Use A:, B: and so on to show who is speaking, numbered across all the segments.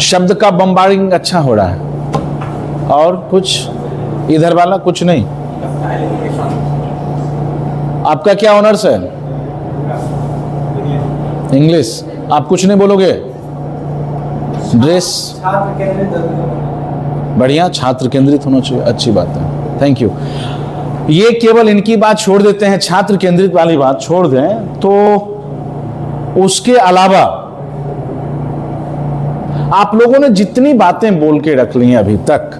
A: शब्द का बम्बार्डिंग अच्छा हो रहा है। और कुछ इधर वाला कुछ नहीं। आपका क्या ऑनर्स है? इंग्लिश। आप कुछ नहीं बोलोगे? ड्रेस बढ़िया, छात्र केंद्रित होना चाहिए, अच्छी बात है, थैंक यू। ये केवल इनकी बात छोड़ देते हैं, छात्र केंद्रित वाली बात छोड़ दें तो उसके अलावा आप लोगों ने जितनी बातें बोल के रख ली हैं अभी तक,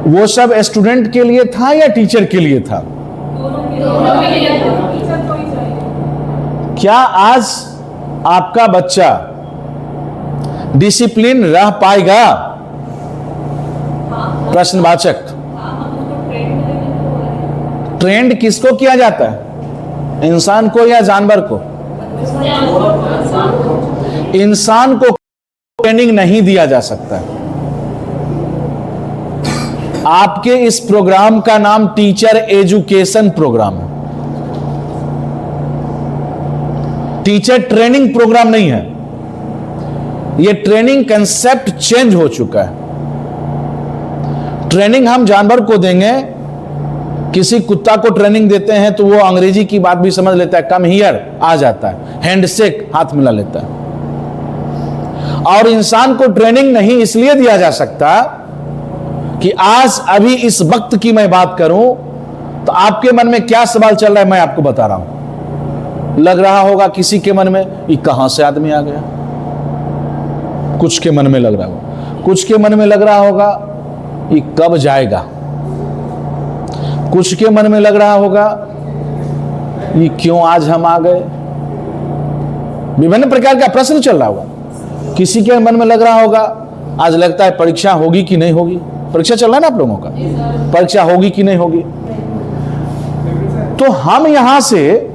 A: वो सब स्टूडेंट के लिए था या टीचर के लिए था? क्या आज आपका बच्चा डिसिप्लिन रह पाएगा? प्रश्नवाचक। ट्रेंड किसको किया जाता है, इंसान को या जानवर को? इंसान को ट्रेनिंग नहीं दिया जा सकता। आपके इस प्रोग्राम का नाम टीचर एजुकेशन प्रोग्राम है, टीचर ट्रेनिंग प्रोग्राम नहीं है। यह ट्रेनिंग कंसेप्ट चेंज हो चुका है। ट्रेनिंग हम जानवर को देंगे, किसी कुत्ता को ट्रेनिंग देते हैं तो वो अंग्रेजी की बात भी समझ लेता है, कम हियर आ जाता है, हैंडशेक हाथ मिला लेता है। और इंसान को ट्रेनिंग नहीं इसलिए दिया जा सकता कि आज अभी इस वक्त की मैं बात करूं तो आपके मन में क्या सवाल चल रहा है मैं आपको बता रहा हूं। लग रहा होगा किसी के मन में ये कहां से आदमी आ गया, कुछ के मन में लग रहा होगा, कुछ के मन में लग रहा होगा ये कब जाएगा, कुछ के मन में लग रहा होगा ये क्यों आज हम आ गए। विभिन्न प्रकार का प्रश्न चल रहा होगा। किसी के मन में लग रहा होगा आज लगता है परीक्षा होगी कि नहीं होगी। परीक्षा चल रहा है ना आप लोगों का, परीक्षा होगी कि नहीं होगी। तो हम यहां से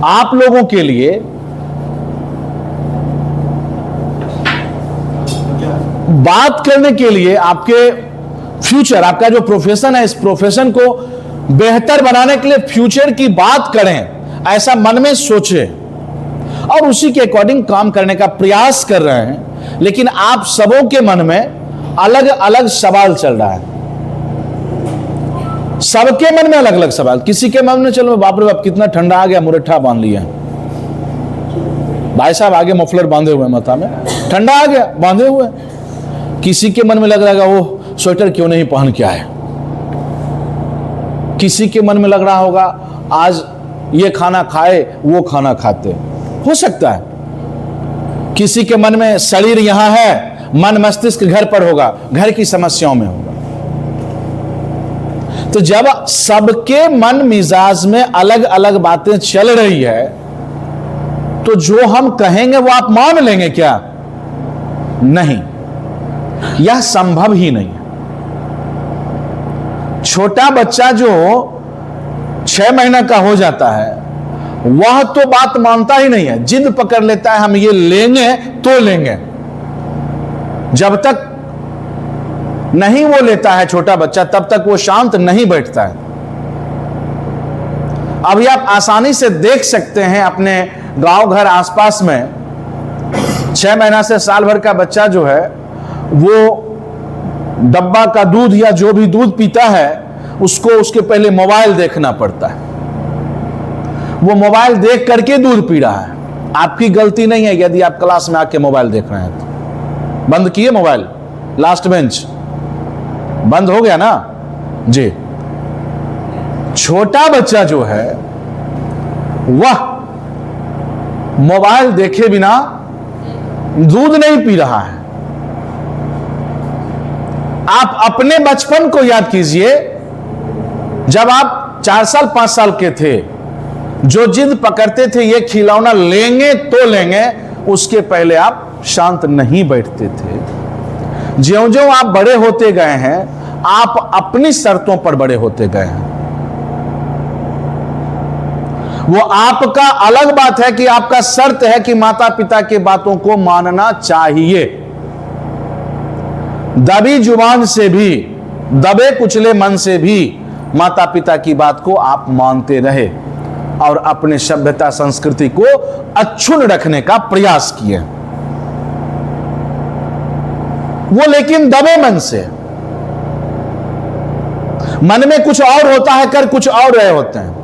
A: आप लोगों के लिए बात करने के लिए, आपके फ्यूचर, आपका जो प्रोफेशन है, इस प्रोफेशन को बेहतर बनाने के लिए फ्यूचर की बात करें, ऐसा मन में सोचे और उसी के अकॉर्डिंग काम करने का प्रयास कर रहे हैं। लेकिन आप सबों के मन में अलग अलग सवाल चल रहा है, सबके मन में अलग अलग सवाल। किसी के मन में चलो बाप रे बाप कितना ठंडा आ गया, मुरट्ठा बांध लिया, भाई साहब आगे मफलर बांधे हुए माथा में, ठंडा आ गया बांधे हुए। किसी के मन में लग रहा है वो स्वेटर क्यों नहीं पहन के आए। किसी के मन में लग रहा होगा आज ये खाना खाए वो खाना खाते, हो सकता है। किसी के मन में शरीर यहां है, मन मस्तिष्क घर पर होगा, घर की समस्याओं में होगा। तो जब सबके मन मिजाज में अलग अलग बातें चल रही है तो जो हम कहेंगे वो आप मान लेंगे क्या? नहीं, यह संभव ही नहीं है। छोटा बच्चा जो 6 महीना का हो जाता है वह तो बात मानता ही नहीं है, जिद पकड़ लेता है हम ये लेंगे तो लेंगे। जब तक नहीं वो लेता है छोटा बच्चा तब तक वो शांत नहीं बैठता है। अभी आप आसानी से देख सकते हैं अपने गांव घर आसपास में 6 महीना से साल भर का बच्चा जो है वो डब्बा का दूध या जो भी दूध पीता है उसको उसके पहले मोबाइल देखना पड़ता है। वो मोबाइल देख करके दूध पी रहा है। आपकी गलती नहीं है यदि आप क्लास में आके मोबाइल देख रहे हैं तो। बंद किए मोबाइल, लास्ट बेंच बंद हो गया ना जी। छोटा बच्चा जो है वह मोबाइल देखे बिना दूध नहीं पी रहा है। आप अपने बचपन को याद कीजिए, जब आप 4 साल 5 साल के थे, जो जिद पकड़ते थे ये खिलौना लेंगे तो लेंगे, उसके पहले आप शांत नहीं बैठते थे। ज्यों-ज्यों आप बड़े होते गए हैं आप अपनी शर्तों पर बड़े होते गए हैं। वो आपका अलग बात है कि आपका शर्त है कि माता पिता के बातों को मानना चाहिए। दबी जुबान से भी, दबे कुचले मन से भी माता पिता की बात को आप मानते रहे। और अपने सभ्यता संस्कृति को अक्षुण्ण रखने का प्रयास किए, वो लेकिन दबे मन से। मन में कुछ और होता है, कर कुछ और रहे होते हैं।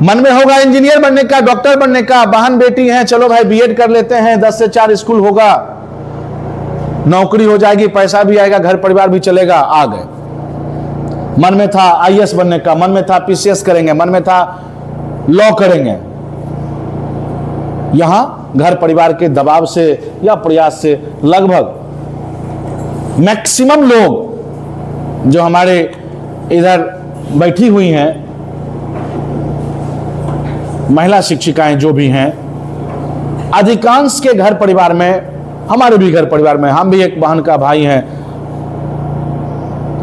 A: मन में होगा इंजीनियर बनने का, डॉक्टर बनने का, बहन बेटी हैं, चलो भाई बीएड कर लेते हैं, 10 से 4 स्कूल होगा, नौकरी हो जाएगी, पैसा भी आएगा, घर परिवार भी चलेगा, आ गए। मन में था आईएएस बनने का, मन में था पीसीएस करेंगे, मन में था लॉ करेंगे। यहां घर परिवार के दबाव से या प्रयास से लगभग मैक्सिमम लोग जो हमारे इधर बैठी हुई हैं, महिला शिक्षिकाएं जो भी हैं, अधिकांश के घर परिवार में, हमारे भी घर परिवार में, हम भी एक बहन का भाई हैं,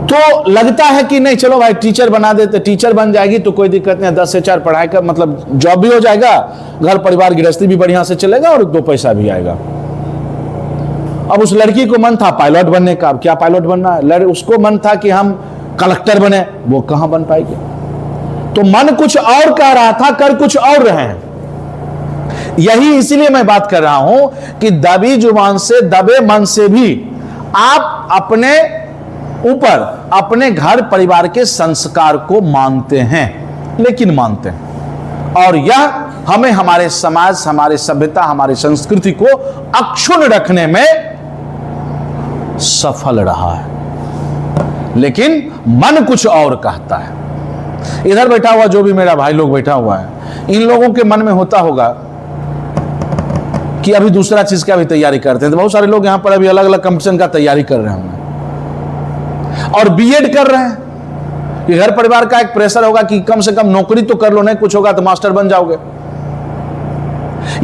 A: तो लगता है कि नहीं चलो भाई टीचर बना देते, टीचर बन जाएगी तो कोई दिक्कत नहीं, 10 से 4 पढ़ाई का मतलब जॉब भी हो जाएगा, घर परिवार गृहस्थी भी बढ़िया से चलेगा और 2 पैसा भी आएगा। अब उस लड़की को मन था पायलट बनने का, अब क्या पायलट बनना है, उसको मन था कि हम कलेक्टर बने, वो कहां बन पाएगी। तो मन कुछ और कह रहा था, कर कुछ और रहे हैं। यही इसीलिए मैं बात कर रहा हूं कि दबी जुबान से, दबे मन से भी आप अपने ऊपर, अपने घर परिवार के संस्कार को मानते हैं, लेकिन मानते हैं, और यह हमें हमारे समाज, हमारे सभ्यता, हमारी संस्कृति को अक्षुण्ण रखने में सफल रहा है, लेकिन मन कुछ और कहता है। इधर बैठा हुआ जो भी मेरा भाई लोग बैठा हुआ है, इन लोगों के मन में होता होगा कि अभी दूसरा चीज का भी तैयारी करते हैं। तो बहुत सारे लोग यहां पर अभी अलग अलग कंपटीशन का तैयारी कर रहे होंगे और बीएड कर रहे हैं कि घर परिवार का एक प्रेशर होगा कि कम से कम नौकरी तो कर लो, नहीं कुछ होगा तो मास्टर बन जाओगे।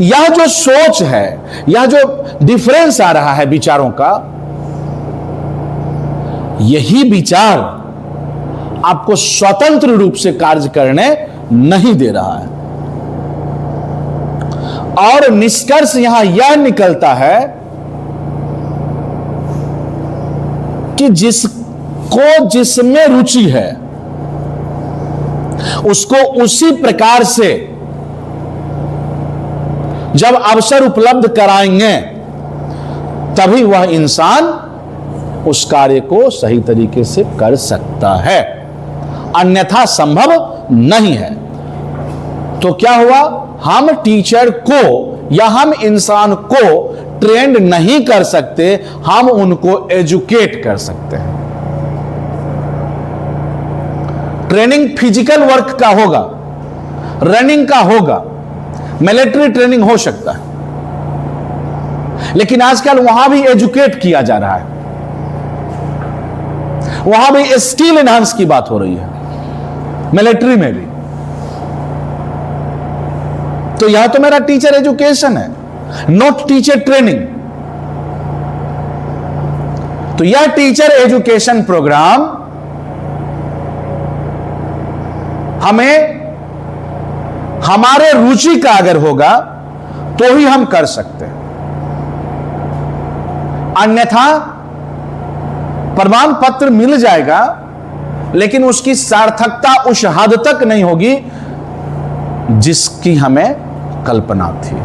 A: यह जो सोच है, यह जो डिफरेंस आ रहा है विचारों का, यही विचार आपको स्वतंत्र रूप से कार्य करने नहीं दे रहा है। और निष्कर्ष यहां यह निकलता है कि जिसको जिसमें रुचि है उसको उसी प्रकार से जब अवसर उपलब्ध कराएंगे तभी वह इंसान उस कार्य को सही तरीके से कर सकता है, अन्यथा संभव नहीं है। तो क्या हुआ, हम टीचर को या हम इंसान को ट्रेंड नहीं कर सकते, हम उनको एजुकेट कर सकते हैं। ट्रेनिंग फिजिकल वर्क का होगा, रनिंग का होगा, मिलिट्री ट्रेनिंग हो सकता है, लेकिन आजकल वहां भी एजुकेट किया जा रहा है, वहां भी स्किल एनहांस की बात हो रही है, मिलिट्री में भी। तो यह तो मेरा टीचर एजुकेशन है, नॉट टीचर ट्रेनिंग। तो यह टीचर एजुकेशन प्रोग्राम हमें हमारे रुचि का अगर होगा तो ही हम कर सकते हैं, अन्यथा प्रमाण पत्र मिल जाएगा लेकिन उसकी सार्थकता उस हद तक नहीं होगी जिसकी हमें कल्पना थी।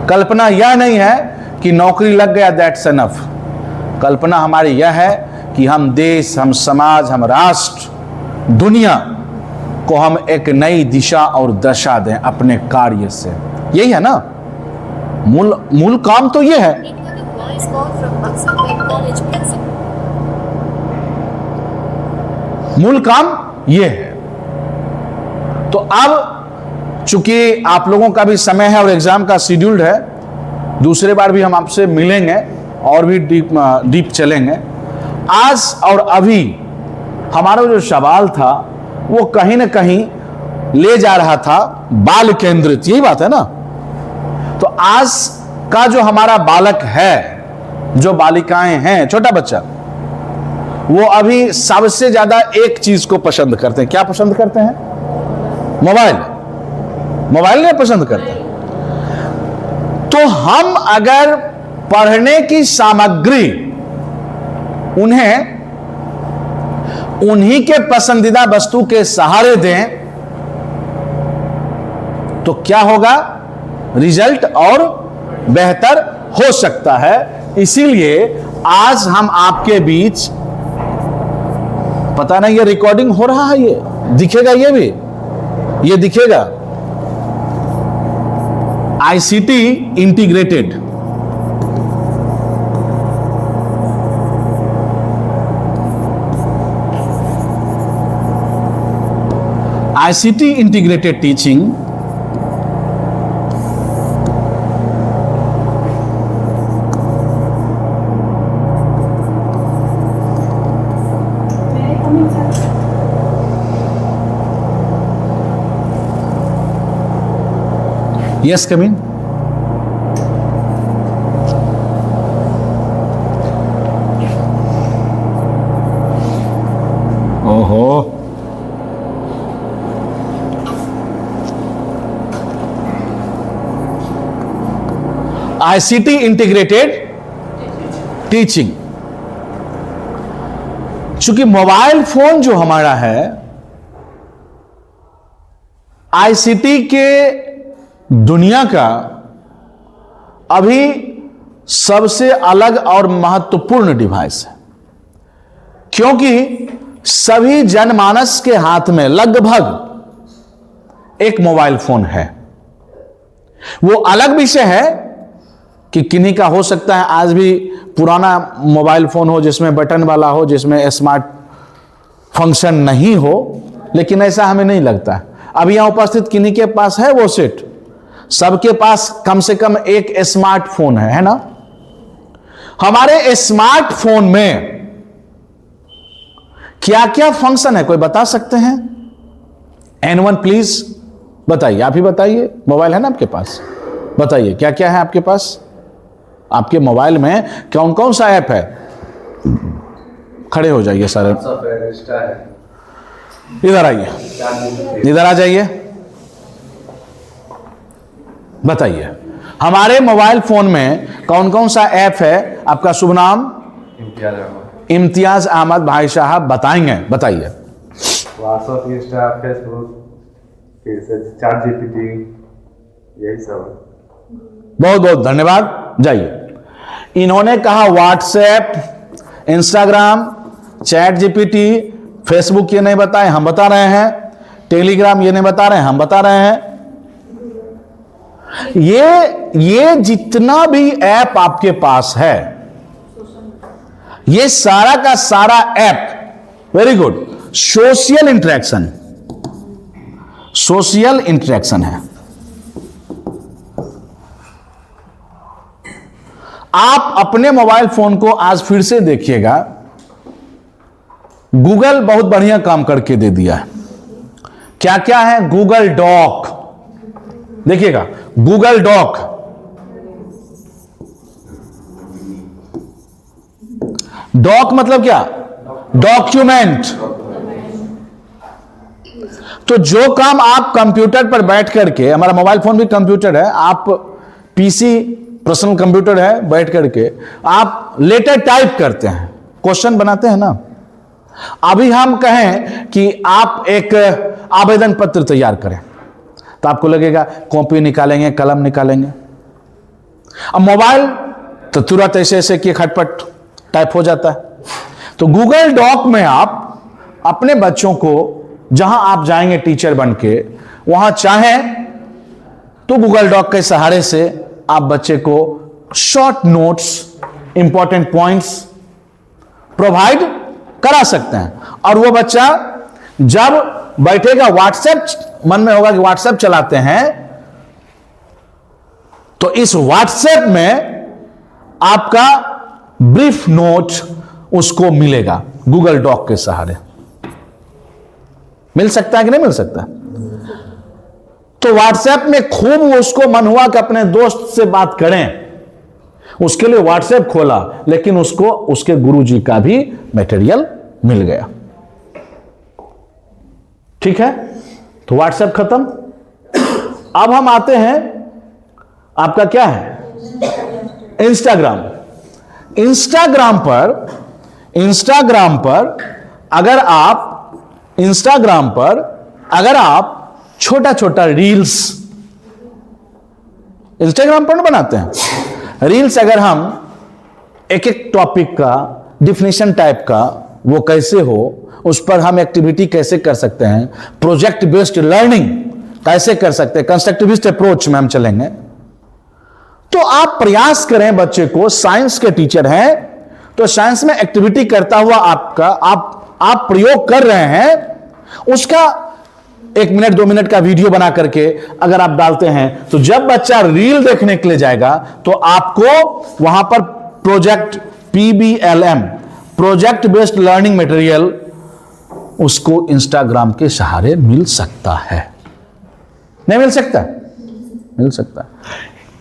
A: कल्पना यह नहीं है कि नौकरी लग गया, दैट्स एनफ। कल्पना हमारी यह है कि हम देश, हम समाज, हम राष्ट्र, दुनिया को हम एक नई दिशा और दशा दें अपने कार्य से। यही है ना मूल काम, तो यह है। मूल काम यह है। तो अब चूंकि आप लोगों का भी समय है और एग्जाम का शेड्यूल्ड है, दूसरे बार भी हम आपसे मिलेंगे और भी डीप चलेंगे। आज और अभी हमारा जो सवाल था वो कहीं ना कहीं ले जा रहा था बाल केंद्रित, यही बात है ना। तो आज का जो हमारा बालक है, जो बालिकाएं हैं, छोटा बच्चा, वो अभी सबसे ज्यादा एक चीज को पसंद करते हैं। क्या पसंद करते हैं? मोबाइल। मोबाइल नहीं पसंद करते। तो हम अगर पढ़ने की सामग्री उन्हें उन्हीं के पसंदीदा वस्तु के सहारे दें तो क्या होगा, रिजल्ट और बेहतर हो सकता है। इसीलिए आज हम आपके बीच, पता नहीं ये रिकॉर्डिंग हो रहा है, ये दिखेगा, ये दिखेगा, ICT integrated, ICT integrated teaching Yes, come in. ओहो, आईसीटी इंटीग्रेटेड टीचिंग। चूंकि मोबाइल फोन जो हमारा है आईसीटी के दुनिया का अभी सबसे अलग और महत्वपूर्ण डिवाइस है, क्योंकि सभी जनमानस के हाथ में लगभग एक मोबाइल फोन है। वो अलग विषय है कि किन्हीं का हो सकता है आज भी पुराना मोबाइल फोन हो जिसमें बटन वाला हो, जिसमें स्मार्ट फंक्शन नहीं हो, लेकिन ऐसा हमें नहीं लगता। अभी यहां उपस्थित किन्हीं के पास है वो सेट? सबके पास कम से कम एक स्मार्टफोन है ना? हमारे स्मार्टफोन में क्या क्या फंक्शन है, कोई बता सकते हैं? N1 प्लीज बताइए, आप ही बताइए। मोबाइल है ना आपके पास, बताइए क्या क्या है आपके पास। आपके मोबाइल में कौन कौन सा ऐप है? खड़े हो जाइए सारे, इधर आइए, इधर आ जाइए, बताइए हमारे मोबाइल फोन में कौन कौन सा ऐप है। आपका शुभ नाम? इम्तियाज अहमद भाई साहब बताएंगे, बताइए।
B: व्हाट्सएप, इंस्टा, फेसबुक, फिर से चैट जीपीटी, यही सब।
A: बहुत बहुत धन्यवाद, जाइए। इन्होंने कहा WhatsApp, Instagram, chat GPT, Facebook ये नहीं बताए, हम बता रहे हैं। टेलीग्राम ये नहीं बता रहे हैं, हम बता रहे हैं। ये जितना भी ऐप आपके पास है, ये सारा का सारा app, very good, social interaction है। आप अपने मोबाइल फोन को आज फिर से देखिएगा, गूगल बहुत बढ़िया काम करके दे दिया है। क्या क्या है? गूगल डॉक, देखिएगा गूगल डॉक, डॉक मतलब क्या? डॉक्यूमेंट। तो जो काम आप कंप्यूटर पर बैठ करके, हमारा मोबाइल फोन भी कंप्यूटर है, आप पीसी पर्सनल कंप्यूटर है, बैठ करके आप लेटर टाइप करते हैं, क्वेश्चन बनाते हैं ना। अभी हम कहें कि आप एक आवेदन पत्र तैयार करें तो आपको लगेगा कॉपी निकालेंगे, कलम निकालेंगे। अब मोबाइल तो तुरंत ऐसे ऐसे कि खटपट टाइप हो जाता है। तो गूगल डॉक में आप अपने बच्चों को, जहां आप जाएंगे टीचर बन के, वहां चाहें तो गूगल डॉक के सहारे से आप बच्चे को short notes, important points provide करा सकते हैं। और वो बच्चा जब बैठेगा, व्हाट्सएप मन में होगा कि व्हाट्सएप चलाते हैं, तो इस व्हाट्सएप में आपका ब्रीफ नोट उसको मिलेगा गूगल डॉक के सहारे। मिल सकता है कि नहीं मिल सकता? तो व्हाट्सएप में खूब उसको मन हुआ कि अपने दोस्त से बात करें, उसके लिए व्हाट्सएप खोला, लेकिन उसको उसके गुरुजी का भी मटेरियल मिल गया। ठीक है, तो व्हाट्सएप खत्म। अब हम आते हैं, आपका क्या है? इंस्टाग्राम। इंस्टाग्राम पर अगर आप इंस्टाग्राम पर अगर आप छोटा छोटा रील्स इंस्टाग्राम पर ना बनाते हैं, रील्स अगर हम एक एक टॉपिक का डिफिनेशन टाइप का वो कैसे हो, उस पर हम एक्टिविटी कैसे कर सकते हैं, प्रोजेक्ट बेस्ड लर्निंग कैसे कर सकते हैं, कंस्ट्रक्टिविस्ट अप्रोच में हम चलेंगे। तो आप प्रयास करें, बच्चे को साइंस के टीचर हैं तो साइंस में एक्टिविटी करता हुआ आपका आप प्रयोग कर रहे हैं, उसका 1 मिनट 2 मिनट का वीडियो बना करके अगर आप डालते हैं, तो जब बच्चा रील देखने के लिए जाएगा तो आपको वहां पर project PBLM project based learning material उसको इंस्टाग्राम के सहारे मिल सकता है। नहीं मिल सकता? मिल सकता है।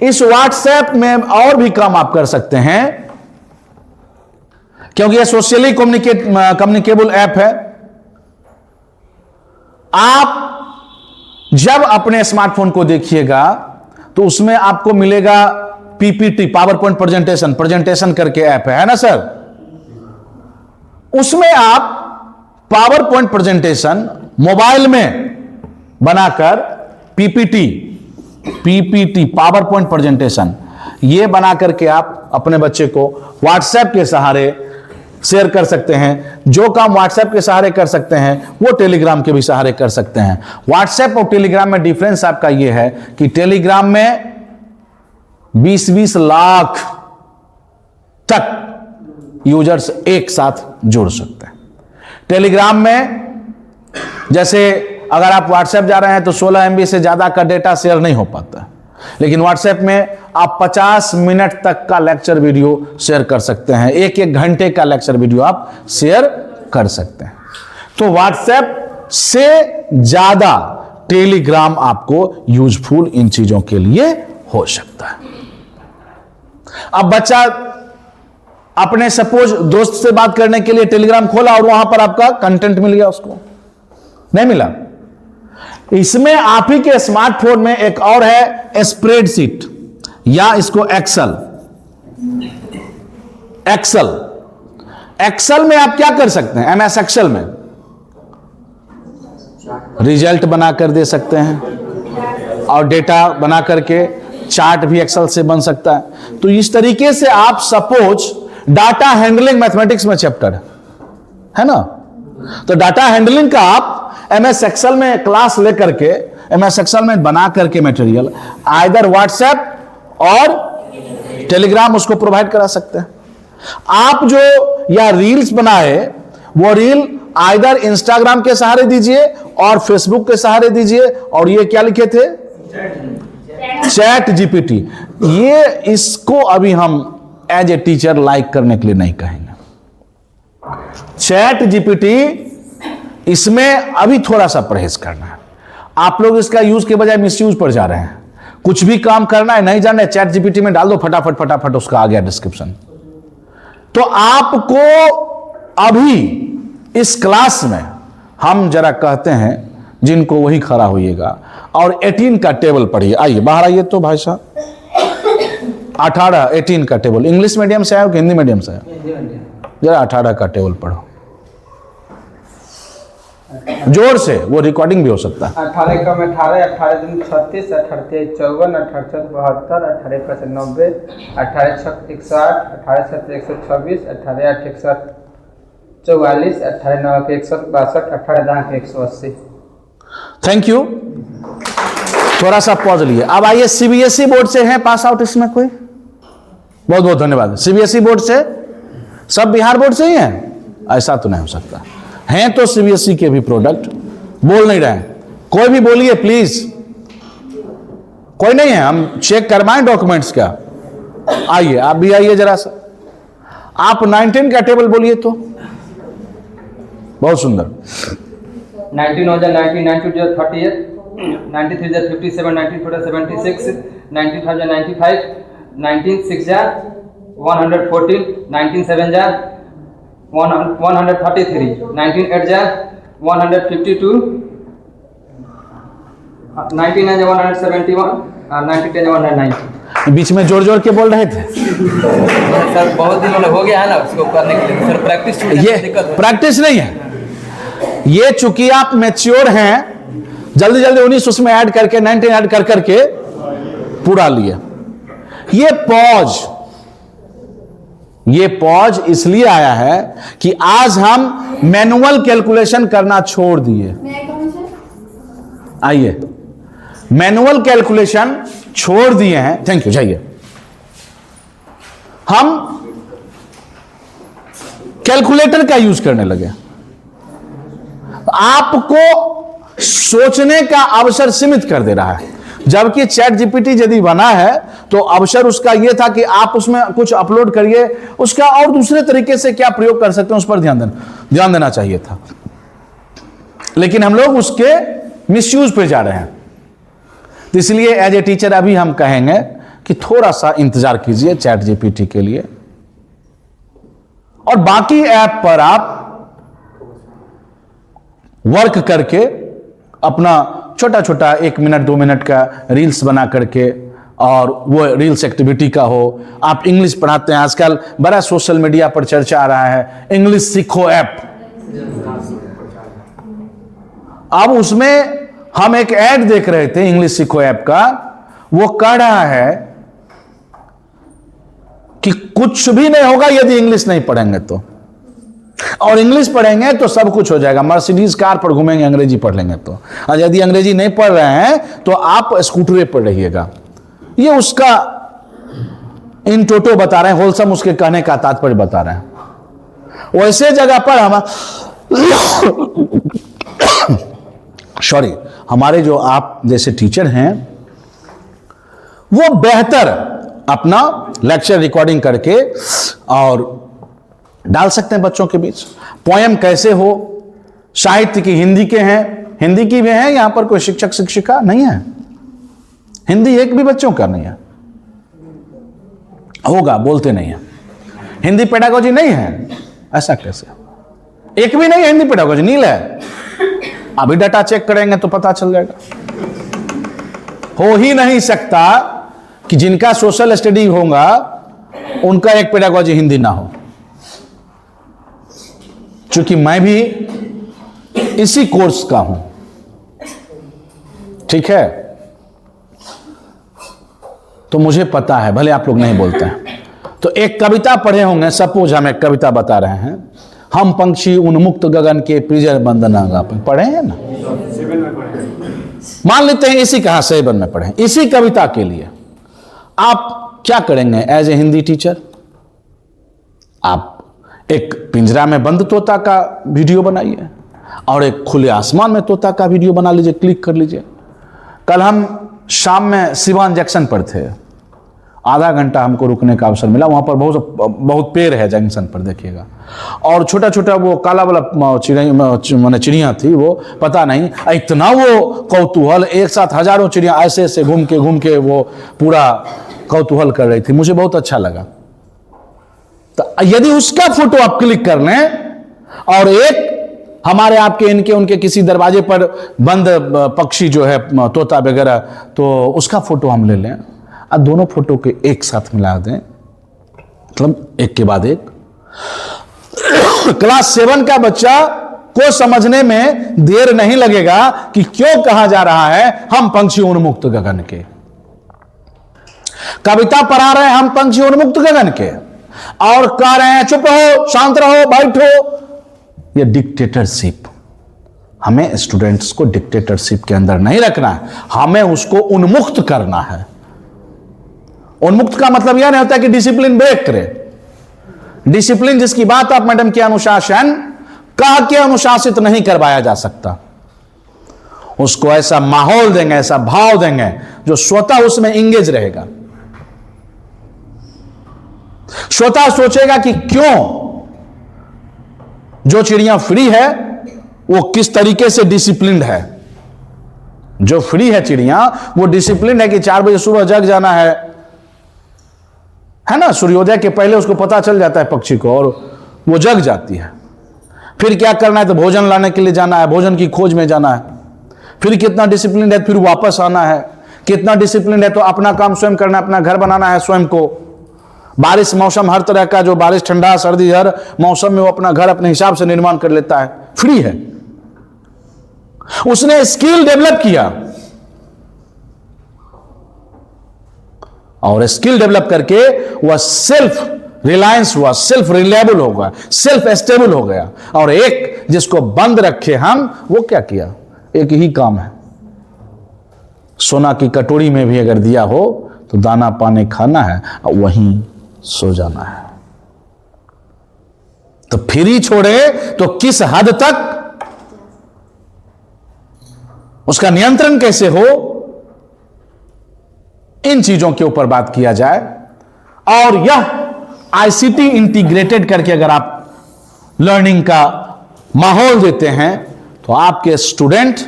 A: इस व्हाट्सएप में और भी काम आप कर सकते हैं, क्योंकि यह सोशली कम्युनिकेबल ऐप है। आप जब अपने स्मार्टफोन को देखिएगा तो उसमें आपको मिलेगा PPT पावर पॉइंट प्रेजेंटेशन करके ऐप है ना सर? उसमें आप पावर पॉइंट प्रेजेंटेशन मोबाइल में बनाकर PPT पावर पॉइंट प्रेजेंटेशन ये बना करके आप अपने बच्चे को व्हाट्सएप के सहारे शेयर कर सकते हैं। जो काम व्हाट्सएप के सहारे कर सकते हैं वो टेलीग्राम के भी सहारे कर सकते हैं। व्हाट्सएप और टेलीग्राम में डिफरेंस आपका ये है कि टेलीग्राम में 20-20 लाख तक यूजर्स एक साथ जुड़ सकते हैं। टेलीग्राम में जैसे अगर आप व्हाट्सएप जा रहे हैं तो 16 MB से ज्यादा का डेटा शेयर नहीं हो पाता, लेकिन व्हाट्सएप में आप 50 मिनट तक का लेक्चर वीडियो शेयर कर सकते हैं, 1-1 घंटे का लेक्चर वीडियो आप शेयर कर सकते हैं। तो व्हाट्सएप से ज्यादा टेलीग्राम आपको यूजफुल इन चीजों के लिए हो सकता है। अब बच्चा अपने सपोज दोस्त से बात करने के लिए टेलीग्राम खोला और वहां पर आपका कंटेंट मिल गया, उसको नहीं मिला। इसमें आप ही के स्मार्टफोन में एक और है स्प्रेडशीट या इसको एक्सेल में आप क्या कर सकते हैं? MS एक्सेल में रिजल्ट बनाकर दे सकते हैं और डेटा बना करके चार्ट भी एक्सेल से बन सकता है। तो इस तरीके से आप सपोज डाटा हैंडलिंग मैथमेटिक्स में चैप्टर है ना, तो डाटा हैंडलिंग का आप MS एक्सेल में क्लास लेकर के MS एक्सेल में बना करके मटेरियल आइदर व्हाट्सएप और टेलीग्राम उसको प्रोवाइड करा सकते हैं। आप जो या रील्स बनाए वो रील आइदर इंस्टाग्राम के सहारे दीजिए और फेसबुक के सहारे दीजिए, और ये क्या लिखे थे? ChatGPT। ये इसको अभी हम एज ए टीचर लाइक करने के लिए नहीं कहेंगे। ChatGPT इसमें अभी थोड़ा सा परहेज करना है। आप लोग इसका यूज के बजाय मिसयूज पर जा रहे हैं। कुछ भी काम करना है, नहीं जानना है, ChatGPT में डाल दो, फटाफट उसका आ गया डिस्क्रिप्शन। तो आपको अभी इस क्लास में हम जरा कहते हैं जिनको वही खड़ा होइएगा और 18 का टेबल पढ़िए। आइए बाहर आइए तो भाई साहब, 18 का टेबल इंग्लिश मीडियम से आए हो कि हिंदी मीडियम से आए? जरा 18 का टेबल पढ़ो जोर से, वो रिकॉर्डिंग भी हो सकता है।
C: 18 कम 18, 18 दूनी 36, 18 तेईस 54, 18 चौक 72, 18 पाँच 90, 18 छक 61, 18 सात 126, 18 आठ 144, 18 नौ 162, 18 दाँक 180।
A: Thank you. थोड़ा सा पॉज लिए। अब आइए CBSE बोर्ड से हैं पास आउट इसमें कोई? बहुत बहुत धन्यवाद। CBSE बोर्ड से सब बिहार बोर्ड से ही हैं? ऐसा तो नहीं हो सकता। हैं तो CBSE के भी प्रोडक्ट बोल नहीं रहे हैं। कोई भी बोलिए प्लीज। कोई नहीं है? हम चेक करवाएं डॉक्यूमेंट्स क्या? आइए आप भी आइए जरा सा। आप 19 का टेबल बोलिए तो। बहुत सुंदर।
C: 19 हो जाए 19, 9 2 38, 93 जा 57, 94 76, 19 5 जा 95, 19 6 जा 114, 19 7 जा 133, 19 8 जा 152, 99 जा 171 और 90 जा 190।
A: बीच में जोर जोर के बोल रहे थे।
C: सर बहुत दिन हो गया है ना उसको करने के लिए, सर प्रैक्टिस
A: ये प्रैक्टिस नहीं है, ये चूंकि आप मैच्योर हैं, जल्दी जल्दी 19 उसमें ऐड करके 19 ऐड कर करके पूरा लिए। ये पॉज इसलिए आया है कि आज हम मैनुअल कैलकुलेशन करना छोड़ दिए। आइए, मैनुअल कैलकुलेशन छोड़ दिए हैं। Thank you. जाइए, हम कैलकुलेटर का यूज करने लगे। आपको सोचने का अवसर सीमित कर दे रहा है, जबकि चैट जीपीटी यदि बना है तो अवसर उसका यह था कि आप उसमें कुछ अपलोड करिए, उसका और दूसरे तरीके से क्या प्रयोग कर सकते हैं उस पर ध्यान देना चाहिए था। लेकिन हम लोग उसके मिसयूज पे जा रहे हैं। तो इसलिए एज ए टीचर अभी हम कहेंगे कि थोड़ा सा इंतजार कीजिए चैट जीपीटी के लिए, और बाकी ऐप पर आप वर्क करके अपना छोटा छोटा 1 मिनट 2 मिनट का रील्स बना करके, और वो रील्स एक्टिविटी का हो। आप इंग्लिश पढ़ाते हैं, आजकल बड़ा सोशल मीडिया पर चर्चा आ रहा है इंग्लिश सीखो ऐप। अब उसमें हम एक ऐड देख रहे थे इंग्लिश सीखो ऐप का, वो कह रहा है कि कुछ भी नहीं होगा यदि इंग्लिश नहीं पढ़ेंगे तो, और इंग्लिश पढ़ेंगे तो सब कुछ हो जाएगा। मर्सिडीज कार पर घूमेंगे अंग्रेजी पढ़ लेंगे तो, और यदि अंग्रेजी नहीं पढ़ रहे हैं तो आप स्कूटरे पर रहिएगा। ये उसका इन टोटो बता रहे हैं, होलसम उसके कहने का तात्पर्य बता रहे हैं। वैसे जगह पर हम सॉरी, हमारे जो आप जैसे टीचर हैं वो बेहतर अपना लेक्चर रिकॉर्डिंग करके और डाल सकते हैं बच्चों के बीच। पोएम कैसे हो, साहित्य की, हिंदी के हैं, हिंदी की भी हैं, यहां पर कोई शिक्षक शिक्षिका नहीं है, हिंदी एक भी बच्चों का नहीं है, होगा बोलते नहीं है। हिंदी पेडागोजी नहीं है, ऐसा कैसे? एक भी नहीं है हिंदी पेडागोजी, नील है। अभी डाटा चेक करेंगे तो पता चल जाएगा। हो ही नहीं सकता कि जिनका सोशल स्टडी होगा उनका एक पेडागोजी हिंदी ना हो। क्योंकि मैं भी इसी कोर्स का हूं, ठीक है, तो मुझे पता है, भले आप लोग नहीं बोलते हैं। तो एक कविता पढ़े होंगे, सपोज हम एक कविता बता रहे हैं, हम पंक्षी उन्मुक्त गगन के प्रिजर बंदना गापे, पढ़े हैं ना? मान लेते हैं इसी कहा 7 में पढ़े, इसी कविता के लिए आप क्या करेंगे एज ए हिंदी टीचर? आप एक पिंजरा में बंद तोता का वीडियो बनाइए और एक खुले आसमान में तोता का वीडियो बना लीजिए, क्लिक कर लीजिए। कल हम शाम में सिवान जंक्शन पर थे, आधा घंटा हमको रुकने का अवसर मिला। वहां पर बहुत पेड़ है जंक्शन पर, देखिएगा, और छोटा छोटा वो काला वाला चिड़िया थी, वो पता नहीं इतना वो कौतूहल, एक साथ हजारों चिड़िया ऐसे ऐसे घूम के वो पूरा कौतूहल कर रही थी। मुझे बहुत अच्छा लगा। तो यदि उसका फोटो आप क्लिक कर लें और एक हमारे आपके इनके उनके किसी दरवाजे पर बंद पक्षी जो है तोता वगैरह, तो उसका फोटो हम ले लें और दोनों फोटो के एक साथ मिला दें, मतलब एक के बाद एक। क्लास 7 का बच्चा को समझने में देर नहीं लगेगा कि क्यों कहा जा रहा है हम पंक्षी उन्मुक्त गगन के। कविता पढ़ा रहे हैं हम पंक्षी उन्मुक्त गगन के, और कह रहे हैं चुप रहो, शांत रहो, बैठो। ये डिक्टेटरशिप, हमें स्टूडेंट्स को डिक्टेटरशिप के अंदर नहीं रखना है, हमें उसको उन्मुक्त करना है। उन्मुक्त का मतलब यह नहीं होता कि डिसिप्लिन ब्रेक करे। डिसिप्लिन जिसकी बात आप मैडम की, अनुशासन कह के अनुशासित नहीं करवाया जा सकता। उसको ऐसा माहौल देंगे, ऐसा भाव देंगे जो स्वतः उसमें इंगेज रहेगा। स्वतः सोचेगा कि क्यों जो चिड़िया फ्री है वो किस तरीके से डिसिप्लिन्ड है। जो फ्री है चिड़िया वो डिसिप्लिन है कि 4 बजे सुबह जग जाना है ना, सूर्योदय के पहले उसको पता चल जाता है पक्षी को, और वो जग जाती है। फिर क्या करना है, तो भोजन लाने के लिए जाना है, भोजन की खोज में जाना है। फिर कितना डिसिप्लिन है, फिर वापस आना है। कितना डिसिप्लिन है तो अपना काम स्वयं करना है, अपना घर बनाना है स्वयं को। बारिश मौसम हर तरह का, जो बारिश ठंडा सर्दी हर मौसम में वो अपना घर अपने हिसाब से निर्माण कर लेता है, फ्री है। उसने स्किल डेवलप किया, और स्किल डेवलप करके वह सेल्फ रिलायंस हुआ, सेल्फ रिलायबल होगा, सेल्फ स्टेबल हो गया। और एक जिसको बंद रखे हम, वो क्या किया? एक ही काम है, सोना की कटोरी में भी अगर दिया हो तो दाना पानी खाना है और वहीं सो जाना है। तो फ्री छोड़े तो किस हद तक उसका नियंत्रण कैसे हो, इन चीजों के ऊपर बात किया जाए। और यह आईसीटी इंटीग्रेटेड करके अगर आप लर्निंग का माहौल देते हैं तो आपके स्टूडेंट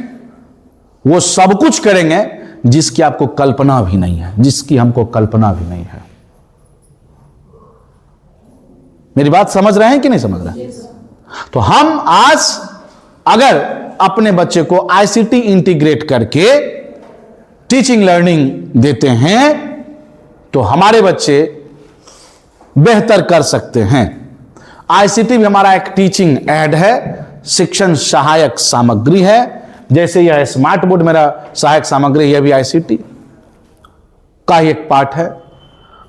A: वो सब कुछ करेंगे जिसकी आपको कल्पना भी नहीं है, जिसकी हमको कल्पना भी नहीं है। मेरी बात समझ रहे हैं कि नहीं समझ रहे हैं? तो हम आज अगर अपने बच्चे को आईसीटी इंटीग्रेट करके टीचिंग लर्निंग देते हैं तो हमारे बच्चे बेहतर कर सकते हैं। आईसीटी भी हमारा एक टीचिंग एड है, शिक्षण सहायक सामग्री है। जैसे यह स्मार्ट बोर्ड मेरा सहायक सामग्री, यह भी आईसीटी का ही एक पार्ट है।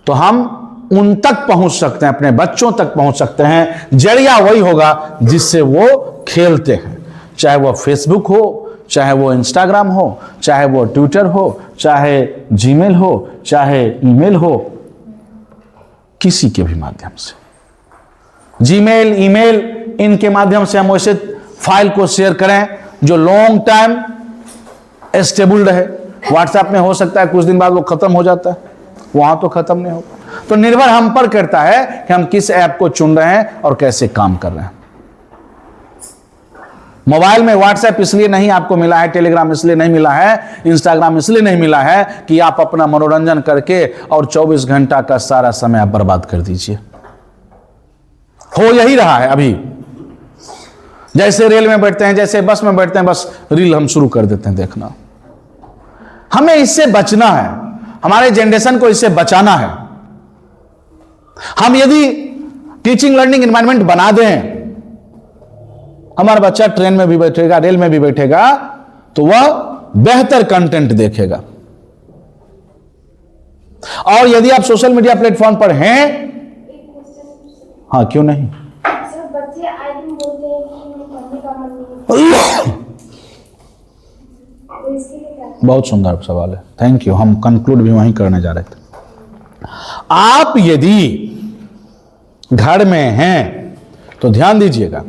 A: तो हम उन तक पहुंच सकते हैं, अपने बच्चों तक पहुंच सकते हैं। जरिया वही होगा जिससे वो खेलते हैं, चाहे वो फेसबुक हो, चाहे वो इंस्टाग्राम हो, चाहे वो ट्विटर हो, चाहे जीमेल हो, चाहे ईमेल हो, किसी के भी माध्यम से, जीमेल, ईमेल, इनके माध्यम से हम वैसे फाइल को शेयर करें जो लॉन्ग टाइम स्टेबल रहे। व्हाट्सएप में हो सकता है कुछ दिन बाद वो खत्म हो जाता है, वहां तो खत्म नहीं होगा। तो निर्भर हम पर करता है कि हम किस ऐप को चुन रहे हैं और कैसे काम कर रहे हैं। मोबाइल में व्हाट्सएप इसलिए नहीं आपको मिला है, टेलीग्राम इसलिए नहीं मिला है, इंस्टाग्राम इसलिए नहीं मिला है कि आप अपना मनोरंजन करके और 24 घंटा का सारा समय आप बर्बाद कर दीजिए। हो यही रहा है अभी। जैसे रेल में बैठते हैं, जैसे बस में बैठते हैं, बस रील हम शुरू कर देते हैं देखना। हमें इससे बचना है, हमारे जनरेशन को इससे बचाना है। हम यदि टीचिंग लर्निंग एनवायरनमेंट बना दें, हमारा बच्चा ट्रेन में भी बैठेगा, रेल में भी बैठेगा, तो वह बेहतर कंटेंट देखेगा। और यदि आप सोशल मीडिया प्लेटफॉर्म पर हैं, हाँ क्यों नहीं,
D: बच्चे आए दिन बोलते हैं कि पढ़ने का मन नहीं, तो इसके लिए क्या?
A: बहुत सुंदर सवाल है, थैंक यू। हम कंक्लूड भी वहीं करने जा रहे थे। आप यदि घर में हैं तो ध्यान दीजिएगा,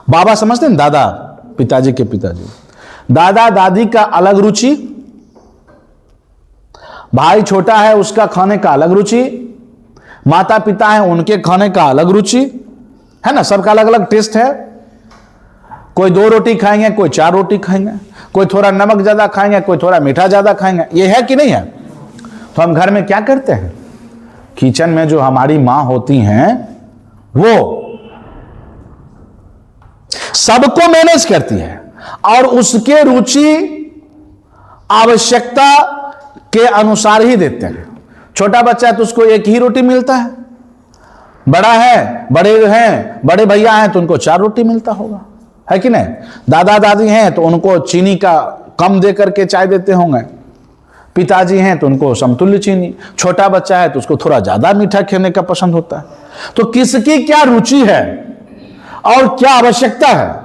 A: बाबा समझते हैं, दादा पिताजी के पिताजी, दादा दादी का अलग रुचि, भाई छोटा है उसका खाने का अलग रुचि, माता पिता है उनके खाने का अलग रुचि है ना, सबका अलग अलग टेस्ट है। कोई 2 रोटी खाएंगे, कोई 4 रोटी खाएंगे, कोई थोड़ा नमक ज्यादा खाएंगे, कोई थोड़ा मीठा ज्यादा खाएंगे। ये है कि नहीं है? तो हम घर में क्या करते हैं, किचन में जो हमारी मां होती हैं वो सबको मैनेज करती है और उसके रुचि आवश्यकता के अनुसार ही देते हैं। छोटा बच्चा है तो उसको एक ही रोटी मिलता है, बड़ा है, बड़े भैया हैं तो उनको 4 रोटी मिलता होगा, है कि नहीं? दादा दादी हैं तो उनको चीनी का कम दे करके चाय देते होंगे, पिताजी हैं तो उनको समतुल्य चीनी, छोटा बच्चा है तो उसको थोड़ा ज्यादा मीठा खाने का पसंद होता है। तो किसकी क्या रुचि है और क्या आवश्यकता है,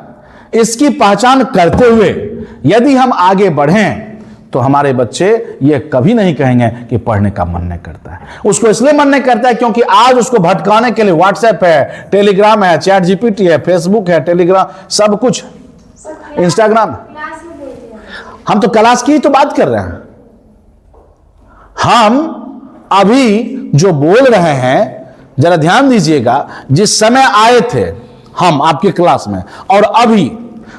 A: इसकी पहचान करते हुए यदि हम आगे बढ़ें तो हमारे बच्चे ये कभी नहीं कहेंगे कि पढ़ने का मन नहीं करता है। उसको इसलिए मन नहीं करता है क्योंकि आज उसको भटकाने के लिए व्हाट्सएप है, टेलीग्राम है, चैट जीपीटी है, फेसबुक है, टेलीग्राम, सब कुछ, इंस्टाग्राम।
D: क्लास में बोलते हैं।
A: हम तो क्लास की ही तो बात कर रहे हैं। हम अभी जो बोल रहे हैं, जरा ध्यान दीजिएगा, जिस समय आए थे हम आपकी क्लास में और अभी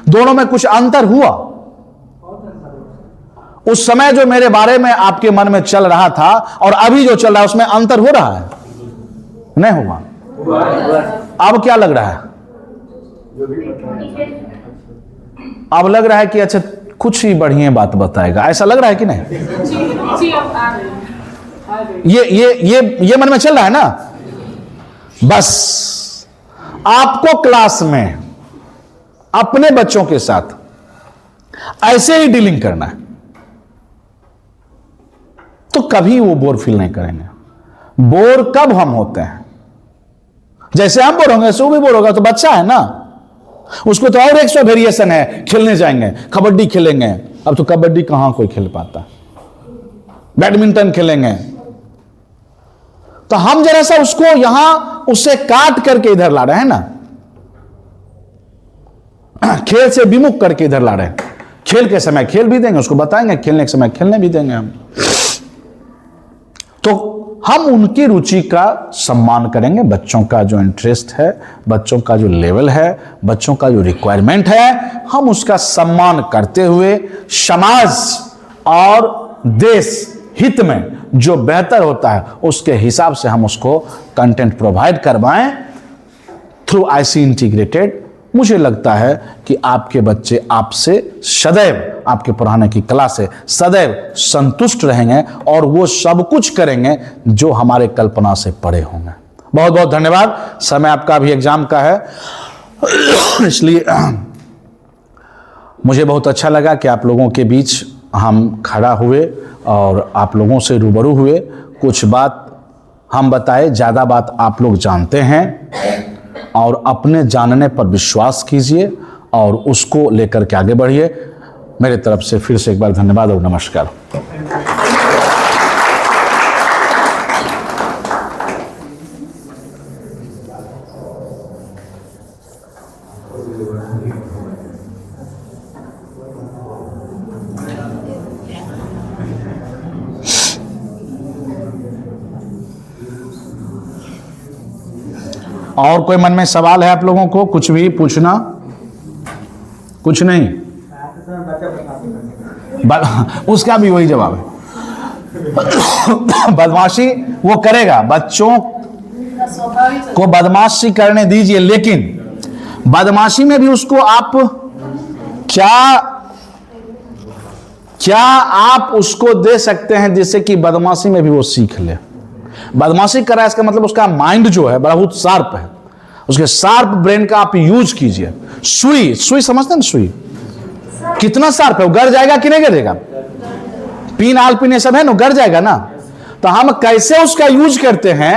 A: दोनों में कुछ अंतर हुआ। उस समय जो मेरे बारे में आपके मन में चल रहा था और अभी जो चल रहा है उसमें अंतर हो रहा है, नहीं हुआ? अब क्या लग रहा है? अब लग रहा है कि अच्छा कुछ ही बढ़िया बात बताएगा, ऐसा लग रहा है कि नहीं? ये मन में चल रहा है ना। बस आपको क्लास में अपने बच्चों के साथ ऐसे ही डीलिंग करना है, तो कभी वो बोर फील नहीं करेंगे। बोर कब हम होते हैं, जैसे हम बोर होंगे ऐसे वो भी बोर होगा, तो बच्चा है ना, उसको तो और 100 वेरिएशन है, खेलने जाएंगे, कबड्डी खेलेंगे। अब तो कबड्डी कहां कोई खेल पाता, बैडमिंटन खेलेंगे। तो हम जरा सा उसको यहां उससे काट करके इधर ला रहे हैं ना, खेल से विमुख करके इधर ला रहे हैं। खेल के समय खेल भी देंगे, उसको बताएंगे, खेलने के समय खेलने भी देंगे हम। तो हम उनकी रुचि का सम्मान करेंगे, बच्चों का जो इंटरेस्ट है, बच्चों का जो लेवल है, बच्चों का जो रिक्वायरमेंट है, हम उसका सम्मान करते हुए समाज और देश हित में जो बेहतर होता है उसके हिसाब से हम उसको कंटेंट प्रोवाइड करवाएं थ्रू आईसी इंटीग्रेटेड। मुझे लगता है कि आपके बच्चे आपसे सदैव, आपके पढ़ाने की कला से सदैव संतुष्ट रहेंगे और वो सब कुछ करेंगे जो हमारे कल्पना से परे होंगे। बहुत बहुत धन्यवाद। समय आपका अभी एग्जाम का है, इसलिए मुझे बहुत अच्छा लगा कि आप लोगों के बीच हम खड़ा हुए और आप लोगों से रूबरू हुए। कुछ बात हम बताए, ज़्यादा बात आप लोग जानते हैं, और अपने जानने पर विश्वास कीजिए और उसको लेकर के आगे बढ़िए। मेरे तरफ से फिर से एक बार धन्यवाद और नमस्कार। और कोई मन में सवाल है आप लोगों को, कुछ भी पूछना? कुछ नहीं? उसका भी वही जवाब है। बदमाशी वो करेगा, बच्चों को बदमाशी करने दीजिए, लेकिन बदमाशी में भी उसको आप क्या आप उसको दे सकते हैं जिससे कि बदमाशी में भी वो सीख ले। बदमाशी कर रहा है इसका मतलब उसका माइंड जो है बहुत शार्प है, उसके शार्प ब्रेन का आप यूज कीजिए। सुई समझते हैं, सुई कितना शार्प है, वो गड़ जाएगा कि नहीं गड़ेगा? पिन आलपिन सब है ना, गड़ जाएगा ना। तो हम कैसे उसका यूज करते हैं,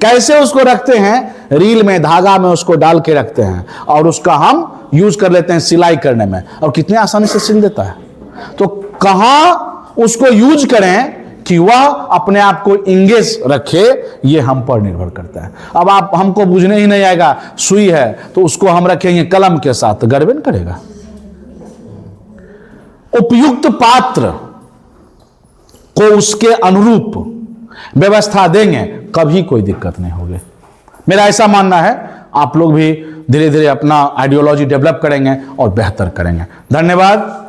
A: कैसे उसको रखते हैं, रील में, धागा में उसको डाल के रखते हैं और उसका हम यूज कर लेते हैं सिलाई करने में, और कितने आसानी से सिल देता है। तो कहां उसको यूज करें कि वह अपने आप को इंगेज रखे, ये हम पर निर्भर करता है। अब आप हमको बुझने ही नहीं आएगा, सुई है तो उसको हम रखेंगे कलम के साथ, गड़बड़ करेगा। उपयुक्त पात्र को उसके अनुरूप व्यवस्था देंगे, कभी कोई दिक्कत नहीं होगी। मेरा ऐसा मानना है। आप लोग भी धीरे धीरे अपना आइडियोलॉजी डेवलप करेंगे और बेहतर करेंगे। धन्यवाद।